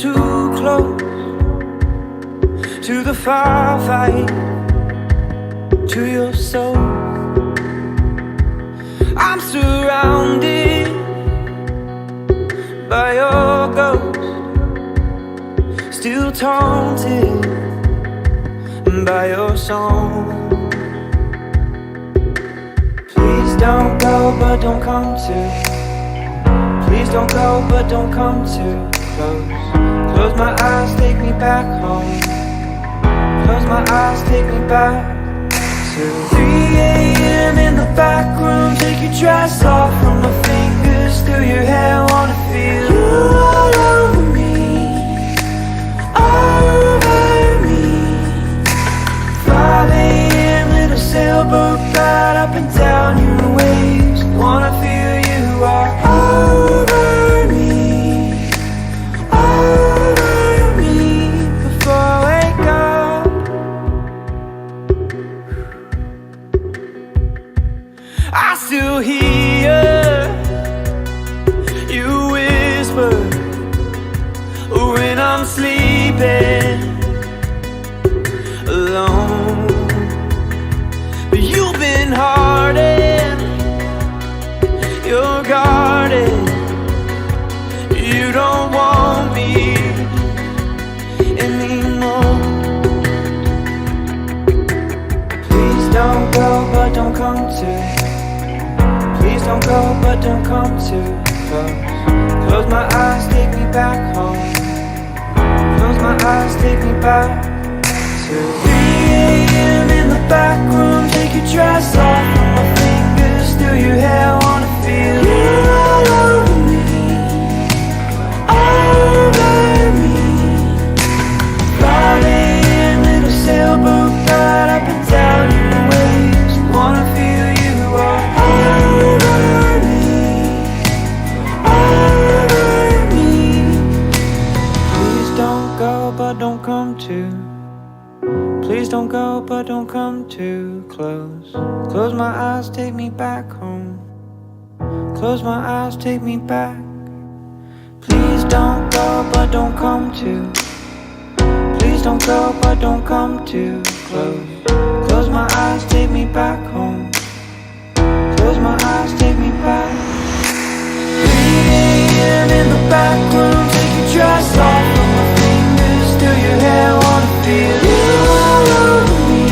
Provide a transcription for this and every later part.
too close to the firefight, to your soul. I'm surrounded by your ghost, still taunted by your song. Please don't go, but don't come too. Please don't go, but don't come too close. Close my eyes, take me back home. Close my eyes, take me back to 3 a.m. in the back room. Take your dress off from my fingers through your hair. Wanna feel you all over me, over me. 5 a.m. little sailboat ride up and down your waves. Wanna feel you are over me, over me. Before I wake up, I still hear you whisper when I'm sleeping alone. But you've been hardened, you're guarded. You don't want me anymore. Please don't go, but don't come too. Please don't go, but don't come too close. Close my eyes, take me back home. Close my eyes, take me back to 3 a.m. in the back room. Take your dress off from my fingers through your hair. Wanna feel you all over me, over me. 5 a.m. little sailboat ride up and down your waves. Wanna feel you all over me, over me. Please don't go, but don't come too. Please don't go, but don't come too close. Close my eyes, take me back home. Close my eyes, take me back. Please don't go, but don't come too. Please don't go, but don't come too close. Close my eyes, take me back home. Close my eyes, take me back. 3 a.m. in the back room. Take your dress off from my fingers through your hair. Wanna feel you all over me,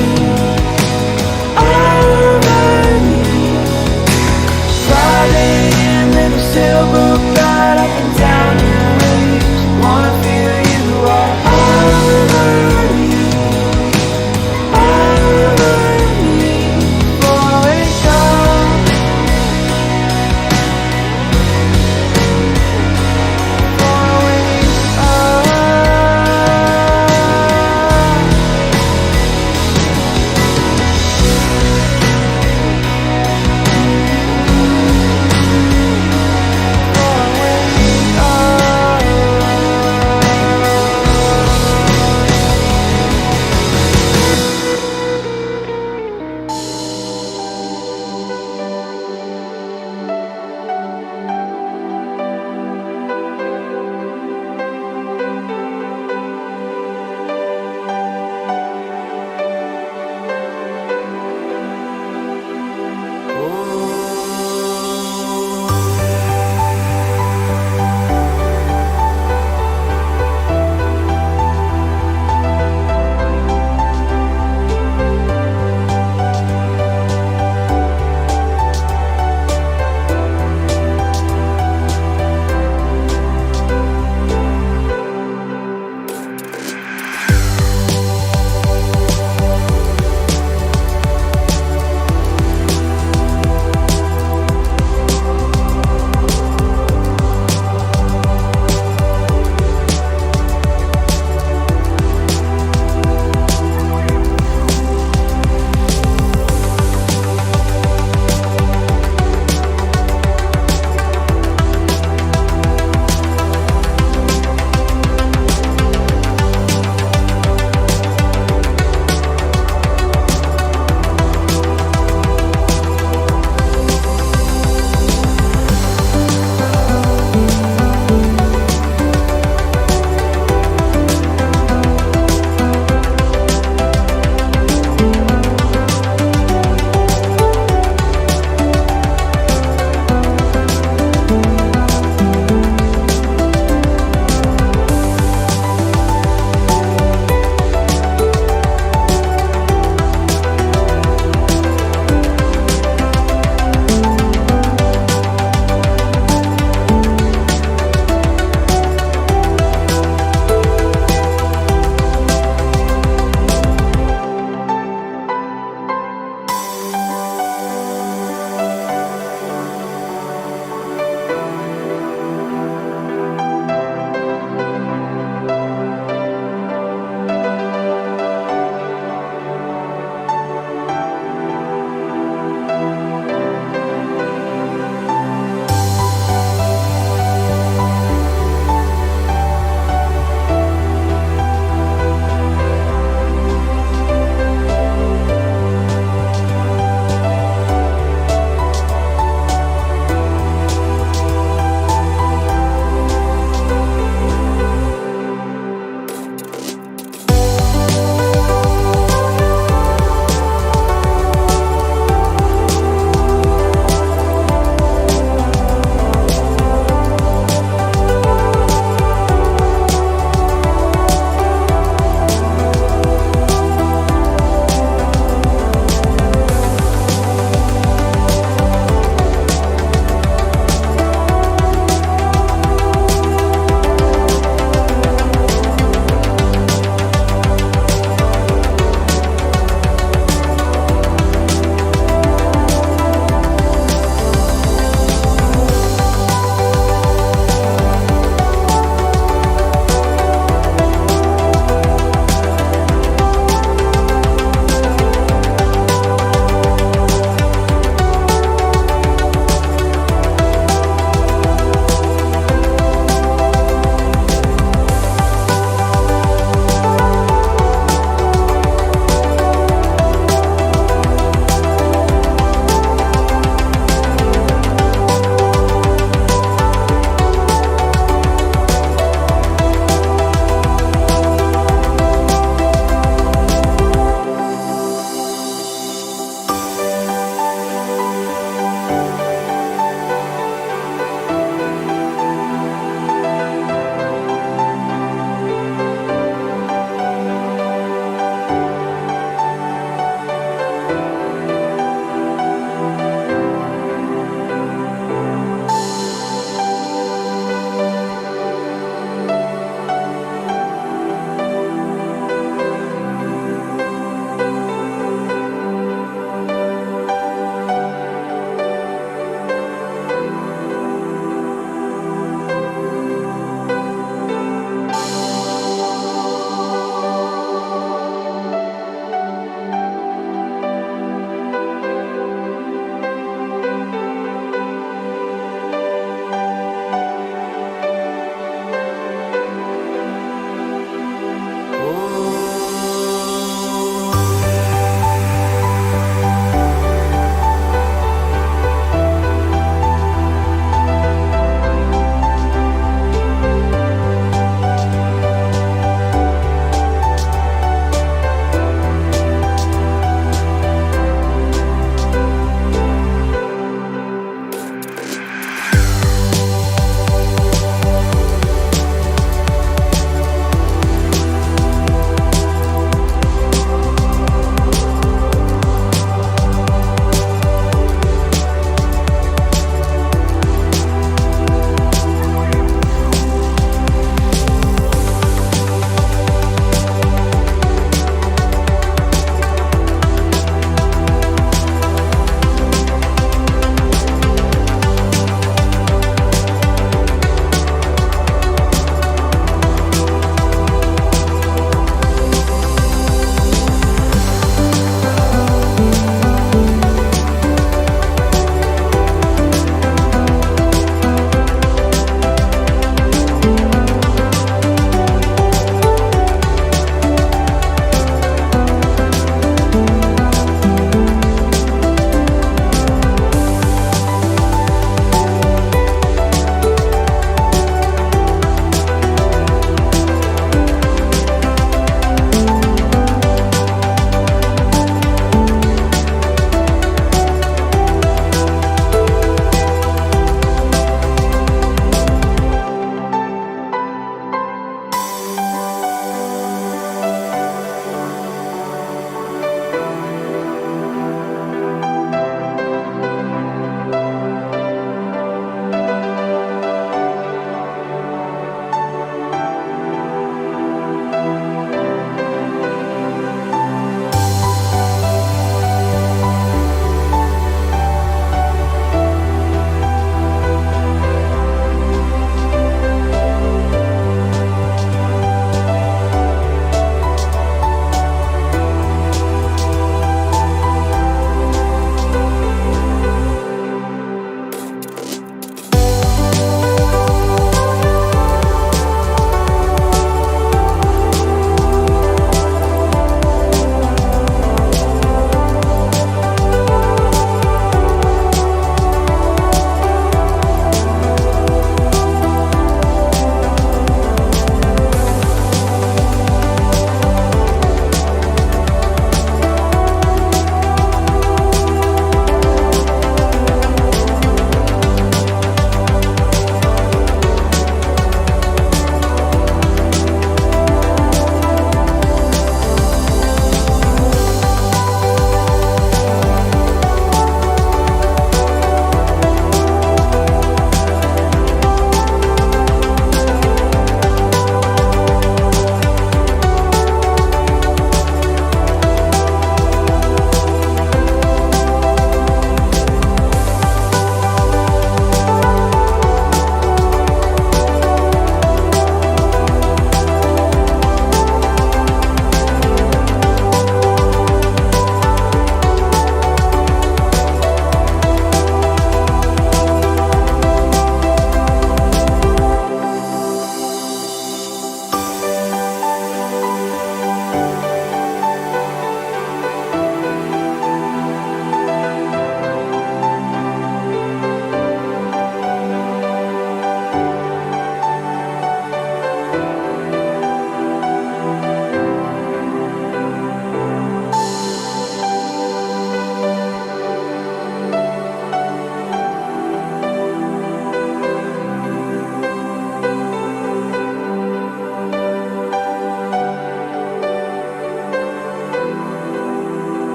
over me. 5 a.m. little sailboat ride up and down your waves. Wanna feel you all over me, over me. Before I wake up,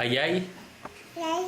A dây. Lấy